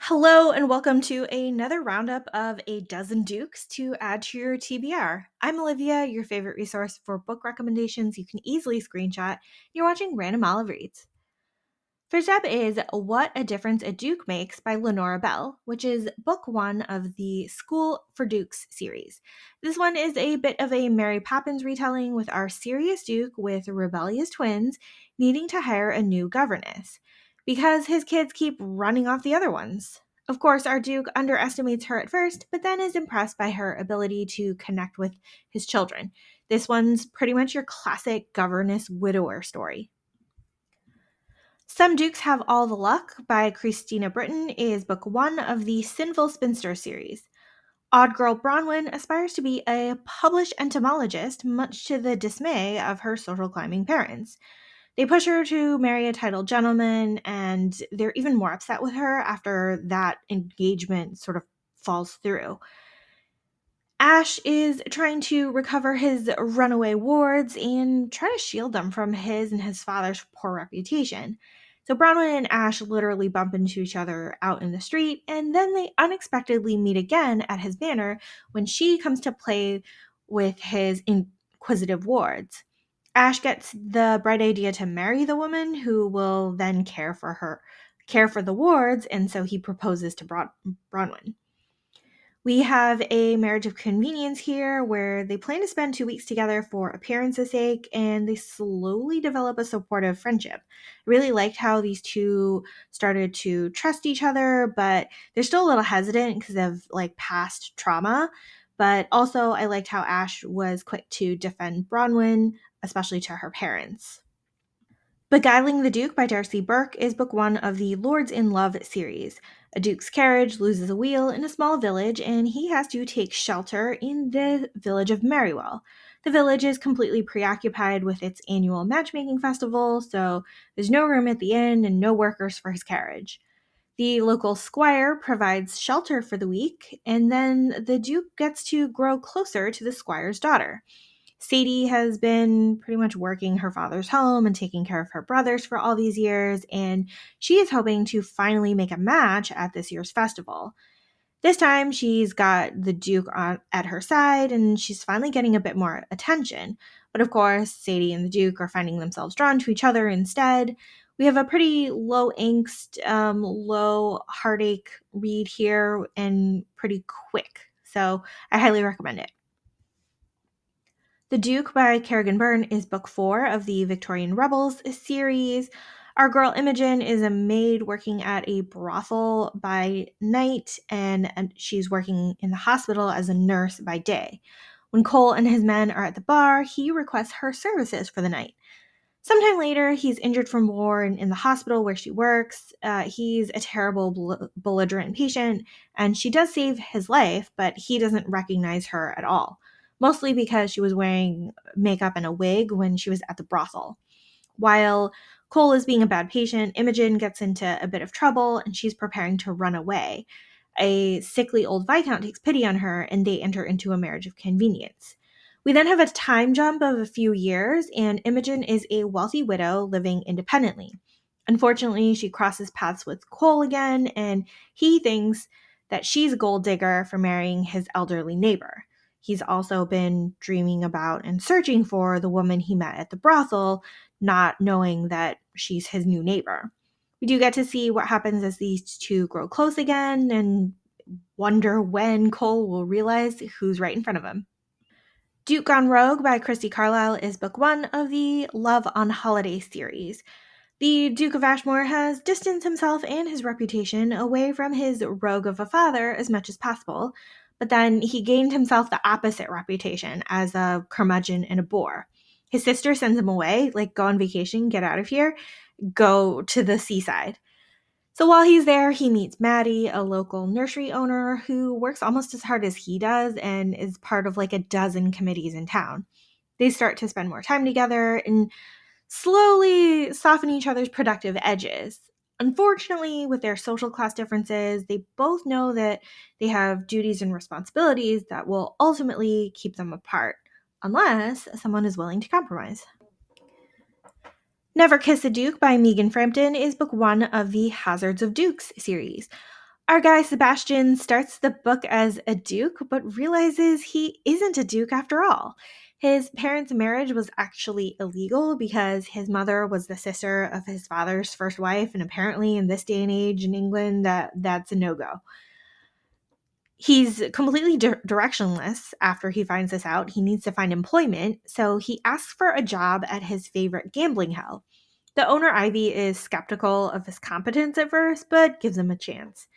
Hello and welcome to another roundup of a dozen dukes to add to your TBR. I'm Olivia, your favorite resource for book recommendations you can easily screenshot. You're watching Random Olive Reads. First up is What a Difference a Duke Makes by LENORA Bell, which is book one of the School for Dukes series. This one is a bit of a Mary Poppins retelling with our serious Duke with rebellious twins needing to hire a new governess because his kids keep running off the other ones. Of course, our Duke underestimates her at first, but then is impressed by her ability to connect with his children. This one's pretty much your classic governess widower story. Some Dukes Have All the Luck by CHRISTINA BRITTON is book one of the Sinful Spinster series. Odd girl Bronwyn aspires to be a published entomologist, much to the dismay of her social climbing parents. They push her to marry a titled gentleman, and they're even more upset with her after that engagement sort of falls through. Ash is trying to recover his runaway wards and try to shield them from his and his father's poor reputation. So Bronwyn and Ash literally bump into each other out in the street, and then they unexpectedly meet again at his manor when she comes to play with his inquisitive wards. Ash gets the bright idea to marry the woman who will then care for the wards, and so he proposes to Bronwyn. We have a marriage of convenience here where they plan to spend 2 weeks together for appearance's sake, and they slowly develop a supportive friendship. I really liked how these two started to trust each other, but they're still a little hesitant because of past trauma. But also, I liked how Ash was quick to defend Bronwyn, especially to her parents. Beguiling the Duke by Darcy Burke is book one of the Lords in Love series. A duke's carriage loses a wheel in a small village, and he has to take shelter in the village of Merrywell. The village is completely preoccupied with its annual matchmaking festival, so there's no room at the inn and no workers for his carriage. The local squire provides shelter for the week, and then the duke gets to grow closer to the squire's daughter. Sadie has been pretty much working her father's home and taking care of her brothers for all these years, and she is hoping to finally make a match at this year's festival. This time, she's got the Duke at her side, and she's finally getting a bit more attention. But of course, Sadie and the Duke are finding themselves drawn to each other instead. We have a pretty low angst, low heartache read here, and pretty quick. So I highly recommend it. The Duke by BYRNE is book four of the Victorian Rebels series. Our girl Imogen is a maid working at a brothel by night, and she's working in the hospital as a nurse by day. When Cole and his men are at the bar, he requests her services for the night. Sometime later, he's injured from war and in the hospital where she works. He's a terrible, belligerent patient, and she does save his life, but he doesn't recognize her at all, mostly because she was wearing makeup and a wig when she was at the brothel. While Cole is being a bad patient, Imogen gets into a bit of trouble, and she's preparing to run away. A sickly old viscount takes pity on her, and they enter into a marriage of convenience. We then have a time jump of a few years, and Imogen is a wealthy widow living independently. Unfortunately, she crosses paths with Cole again, and he thinks that she's a gold digger for marrying his elderly neighbor. He's also been dreaming about and searching for the woman he met at the brothel, not knowing that she's his new neighbor. We do get to see what happens as these two grow close again and wonder when Cole will realize who's right in front of him. Duke Gone Rogue by Christy Carlyle is book one of the Love on Holiday series. The Duke of Ashmore has distanced himself and his reputation away from his rogue of a father as much as possible, but then he gained himself the opposite reputation as a curmudgeon and a bore. His sister sends him away, go on vacation, get out of here, go to the seaside. So while he's there, he meets Maddie, a local nursery owner who works almost as hard as he does and is part of a dozen committees in town. They start to spend more time together and slowly soften each other's productive edges. Unfortunately, with their social class differences, they both know that they have duties and responsibilities that will ultimately keep them apart, unless someone is willing to compromise. Never Kiss a Duke by Megan Frampton is book one of the Hazards of Dukes series. Our guy Sebastian starts the book as a duke, but realizes he isn't a duke after all. His parents' marriage was actually illegal because his mother was the sister of his father's first wife, and apparently in this day and age in England, that's a no-go. He's completely directionless after he finds this out. He needs to find employment, so he asks for a job at his favorite gambling hell. The owner, Ivy, is skeptical of his competence at first, but gives him a chance.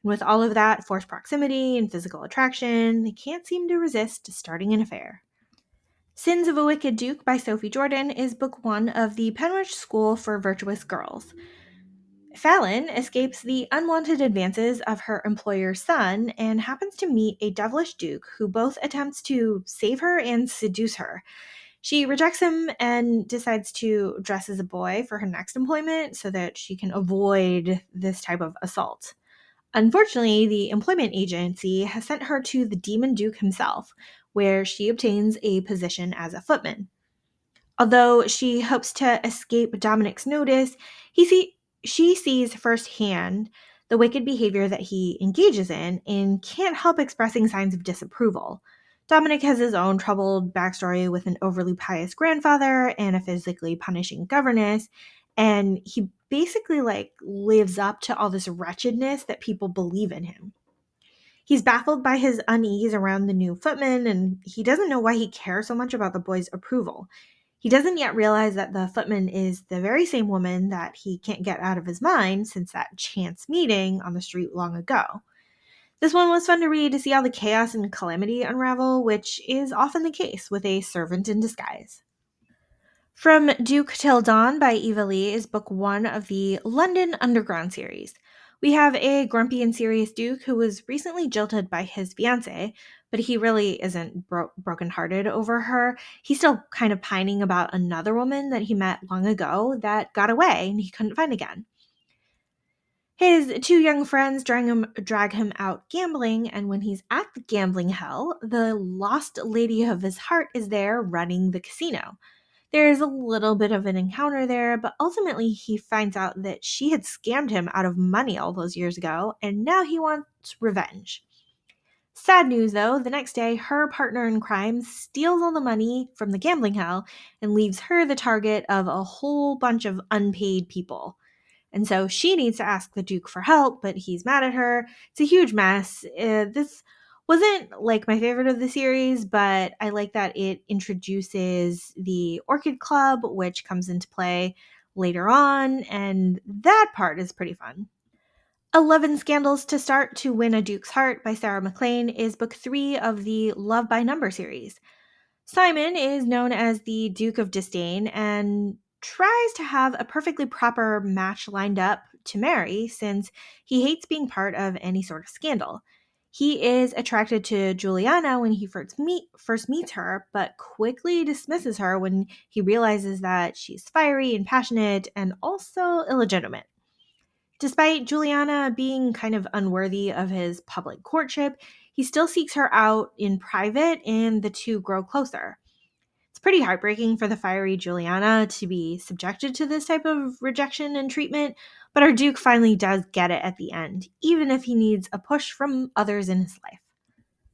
And with all of that forced proximity and physical attraction, they can't seem to resist starting an affair. Sins of a Wicked Duke by Sophie Jordan is book 1 of the Penwich School for Virtuous Girls. Fallon escapes the unwanted advances of her employer's son and happens to meet a devilish duke who both attempts to save her and seduce her. She rejects him and decides to dress as a boy for her next employment so that she can avoid this type of assault. Unfortunately, the employment agency has sent her to the Demon Duke himself, where she obtains a position as a footman. Although she hopes to escape Dominic's notice, she sees firsthand the wicked behavior that he engages in and can't help expressing signs of disapproval. Dominic has his own troubled backstory with an overly pious grandfather and a physically punishing governess, and he basically lives up to all this wretchedness that people believe in him. He's baffled by his unease around the new footman, and he doesn't know why he cares so much about the boy's approval. He doesn't yet realize that the footman is the very same woman that he can't get out of his mind since that chance meeting on the street long ago. This one was fun to read to see how the chaos and calamity unravel, which is often the case with a servant in disguise. From Duke Till Dawn by Eva Lee is book 1 of the London Underground series. We have a grumpy and serious Duke who was recently jilted by his fiancée, but he really isn't brokenhearted over her. He's still kind of pining about another woman that he met long ago that got away and he couldn't find again. His 2 young friends drag him out gambling, and when he's at the gambling hell, the lost lady of his heart is there running the casino. There's a little bit of an encounter there, but ultimately he finds out that she had scammed him out of money all those years ago, and now he wants revenge. Sad news though, the next day her partner in crime steals all the money from the gambling hell and leaves her the target of a whole bunch of unpaid people. And so she needs to ask the Duke for help, but he's mad at her. It's a huge mess. This wasn't my favorite of the series, but I like that it introduces the Orchid Club, which comes into play later on, and that part is pretty fun. 11 Scandals to Start to Win a Duke's Heart by Sarah MacLean is book 3 of the Love by Number series. Simon is known as the Duke of Disdain and tries to have a perfectly proper match lined up to marry since he hates being part of any sort of scandal. He is attracted to Juliana when he first meets her, but quickly dismisses her when he realizes that she's fiery and passionate and also illegitimate. Despite Juliana being kind of unworthy of his public courtship, he still seeks her out in private and the two grow closer. It's pretty heartbreaking for the fiery Juliana to be subjected to this type of rejection and treatment, but our Duke finally does get it at the end, even if he needs a push from others in his life.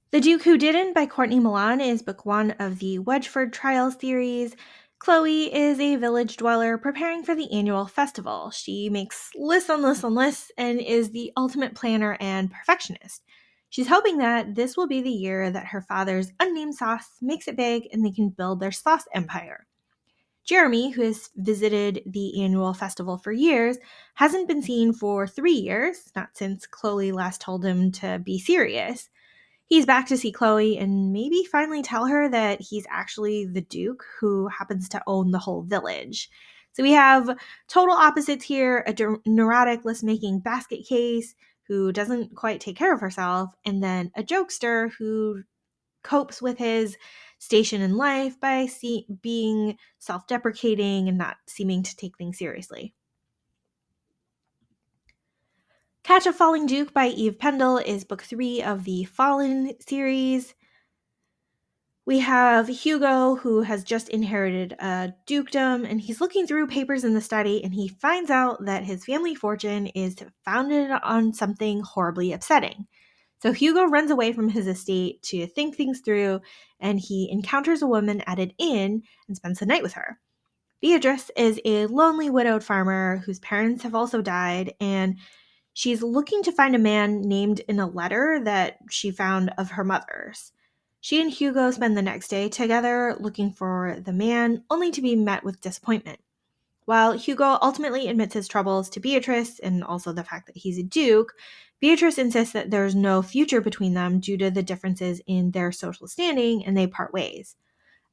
The Duke Who Didn't by Courtney Milan is book 1 of the Wedgeford Trials series. Chloe is a village dweller preparing for the annual festival. She makes lists on lists on lists and is the ultimate planner and perfectionist. She's hoping that this will be the year that her father's unnamed sauce makes it big and they can build their sauce empire. Jeremy, who has visited the annual festival for years, hasn't been seen for 3 years, not since Chloe last told him to be serious. He's back to see Chloe and maybe finally tell her that he's actually the Duke who happens to own the whole village. So we have total opposites here, a neurotic list-making basket case who doesn't quite take care of herself, and then a jokester who copes with his station in life by being self-deprecating and not seeming to take things seriously. Catch a Falling Duke by Eve Pendle is book 3 of the Fallen series. We have Hugo, who has just inherited a dukedom, and he's looking through papers in the study, and he finds out that his family fortune is founded on something horribly upsetting. So Hugo runs away from his estate to think things through, and he encounters a woman at an inn and spends the night with her. Beatrice is a lonely widowed farmer whose parents have also died, and she's looking to find a man named in a letter that she found of her mother's. She and Hugo spend the next day together looking for the man, only to be met with disappointment. While Hugo ultimately admits his troubles to Beatrice and also the fact that he's a duke, Beatrice insists that there's no future between them due to the differences in their social standing, and they part ways.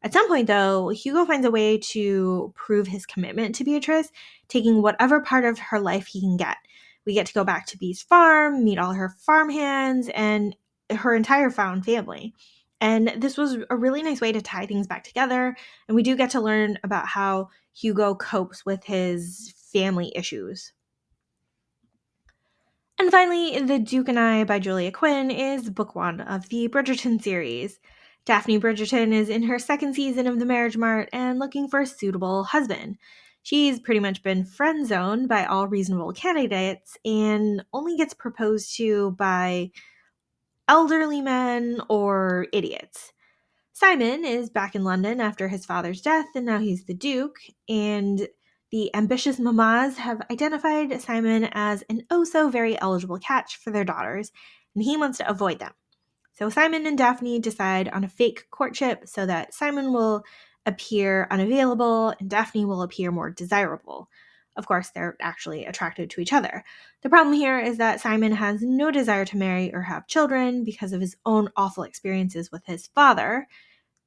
At some point, though, Hugo finds a way to prove his commitment to Beatrice, taking whatever part of her life he can get. We get to go back to Bee's farm, meet all her farmhands, and her entire found family. And this was a really nice way to tie things back together. And we do get to learn about how Hugo copes with his family issues. And finally, The Duke and I by Julia Quinn is book 1 of the Bridgerton series. Daphne Bridgerton is in her second season of The Marriage Mart and looking for a suitable husband. She's pretty much been friend-zoned by all reasonable candidates and only gets proposed to by elderly men or idiots. Simon is back in London after his father's death, and now he's the Duke, and the ambitious mamas have identified Simon as an oh-so-very eligible catch for their daughters, and he wants to avoid them. So Simon and Daphne decide on a fake courtship so that Simon will appear unavailable and Daphne will appear more desirable. Of course, they're actually attracted to each other. The problem here is that Simon has no desire to marry or have children because of his own awful experiences with his father.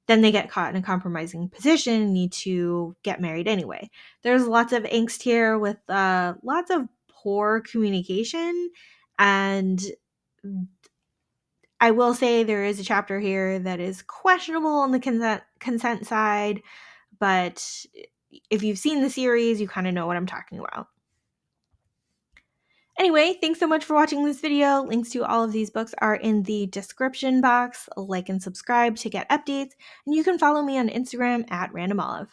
Then they get caught in a compromising position and need to get married anyway. There's lots of angst here with lots of poor communication, and I will say there is a chapter here that is questionable on the consent side, but if you've seen the series, you kind of know what I'm talking about. Anyway, thanks so much for watching this video. Links to all of these books are in the description box. Like and subscribe to get updates, and you can follow me on Instagram at randomolive.